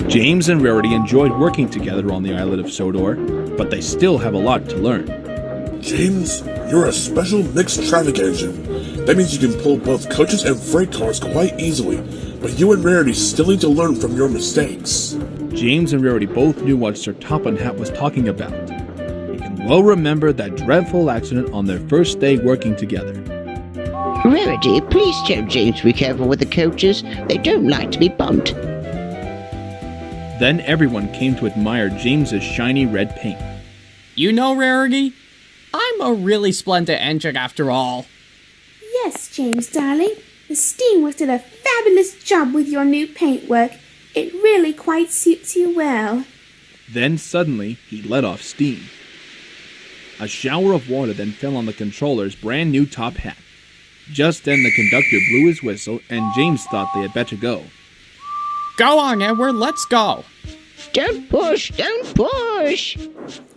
James and Rarity enjoyed working together on the island of Sodor, but they still have a lot to learn. James, you're a special mixed traffic engine. That means you can pull both coaches and freight cars quite easily, but you and Rarity still need to learn from your mistakes. James and Rarity both knew what Sir Topham Hatt was talking about. He can well remember that dreadful accident on their first day working together. Rarity, please tell James to be careful with the coaches. They don't like to be bumped. Then everyone came to admire James's shiny red paint. You know, Rarity, I'm a really splendid engine after all. Yes, James, darling. The Steamworks did a fabulous job with your new paintwork. It really quite suits you well. Then suddenly, he let off steam. A shower of water then fell on the controller's brand new top hat. Just then the conductor blew his whistle and James thought they had better go. Go on, Edward, let's go. Don't push, don't push.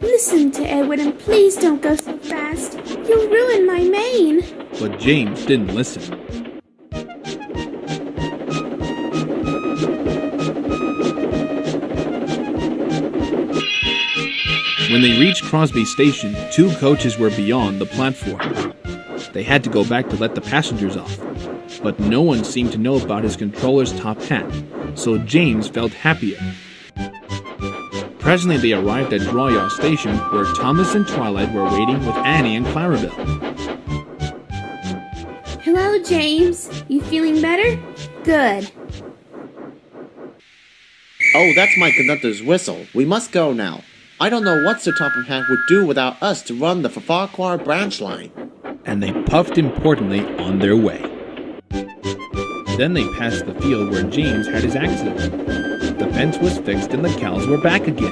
Listen to Edward and please don't go so fast. You'll ruin my mane. But James didn't listen. When they reached Crosby Station, 2 coaches were beyond the platform. They had to go back to let the passengers off. But no one seemed to know about his controller's top hat, so James felt happier. Presently they arrived at Drawyaw Station, where Thomas and Twilight were waiting with Annie and Clarabelle. Hello, James. You feeling better? Good. Oh, that's my conductor's whistle. We must go now. I don't know what Sir Topham Hatt would do without us to run the Farquhar branch line. And they puffed importantly on their way. Then they passed the field where James had his accident. The fence was fixed and the cows were back again.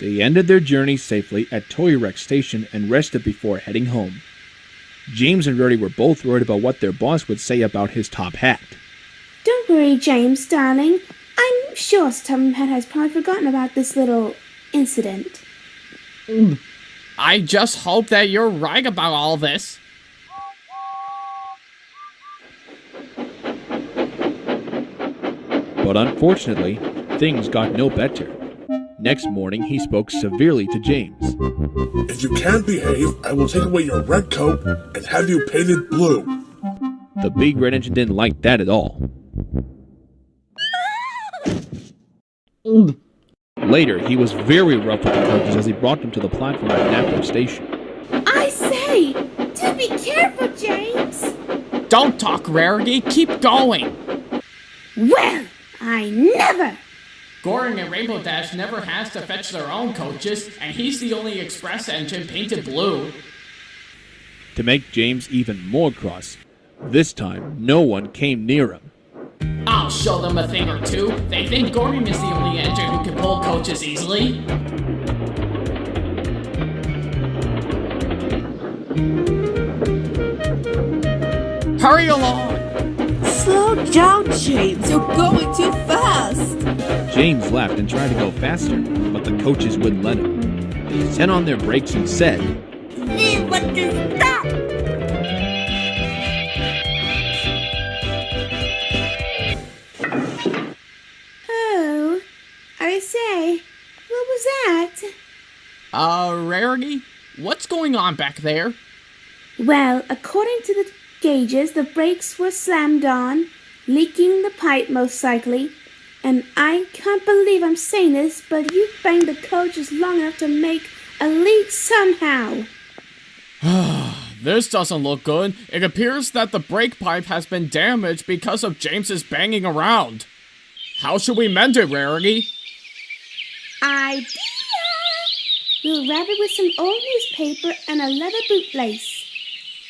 They ended their journey safely at Toyrex Station and rested before heading home. James and Rarity were both worried about what their boss would say about his top hat. Don't worry, James, darling. I'm sure Topham Hatt has probably forgotten about this little incident. I just hope that you're right about all this. But unfortunately, things got no better. Next morning, he spoke severely to James. If you can't behave, I will take away your red coat and have you painted blue. The big red engine didn't like that at all. Later, he was very rough with the coaches as he brought them to the platform at Napper Station. I say, do be careful, James. Don't talk, Rarity, keep going. Well, I never. Goring and Rainbow Dash never has to fetch their own coaches, and he's the only express engine painted blue. To make James even more cross, this time no one came near him. I'll show them a thing or two. They think Goring is the only engine who can pull coaches easily. Hurry along! Slow down, James. You're going too fast. James laughed and tried to go faster, but the coaches wouldn't let him. They set on their brakes and said, You want to stop? Oh, I say, what was that? Rarity? What's going on back there? Well, according to the gauges, the brakes were slammed on, leaking the pipe most likely. And I can't believe I'm saying this, but you banged the coaches long enough to make a leak somehow. This doesn't look good. It appears that the brake pipe has been damaged because of James's banging around. How should we mend it, Rarity? Idea! We'll wrap it with some old newspaper and a leather bootlace.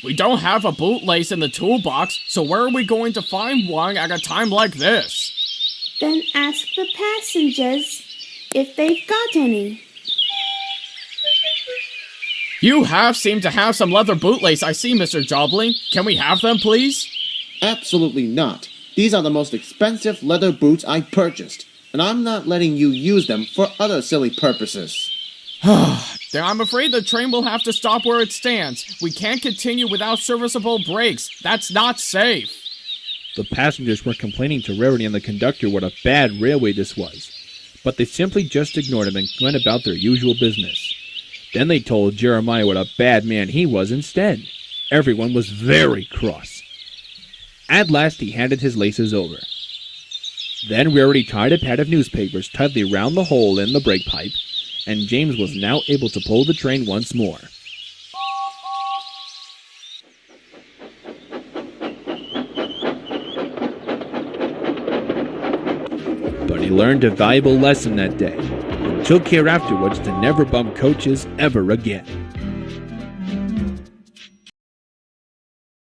We don't have a bootlace in the toolbox, so where are we going to find one at a time like this? Then ask the passengers if they've got any. You have seemed to have some leather bootlace, I see, Mr. Jobling. Can we have them, please? Absolutely not. These are the most expensive leather boots I purchased, and I'm not letting you use them for other silly purposes. Then I'm afraid the train will have to stop where it stands. We can't continue without serviceable brakes. That's not safe. The passengers were complaining to Rarity and the conductor what a bad railway this was, but they simply just ignored him and went about their usual business. Then they told Jeremiah what a bad man he was instead. Everyone was very cross. At last he handed his laces over. Then Rarity tied a pad of newspapers tightly round the hole in the brake pipe, and James was now able to pull the train once more. But he learned a valuable lesson that day, and took care afterwards to never bump coaches ever again.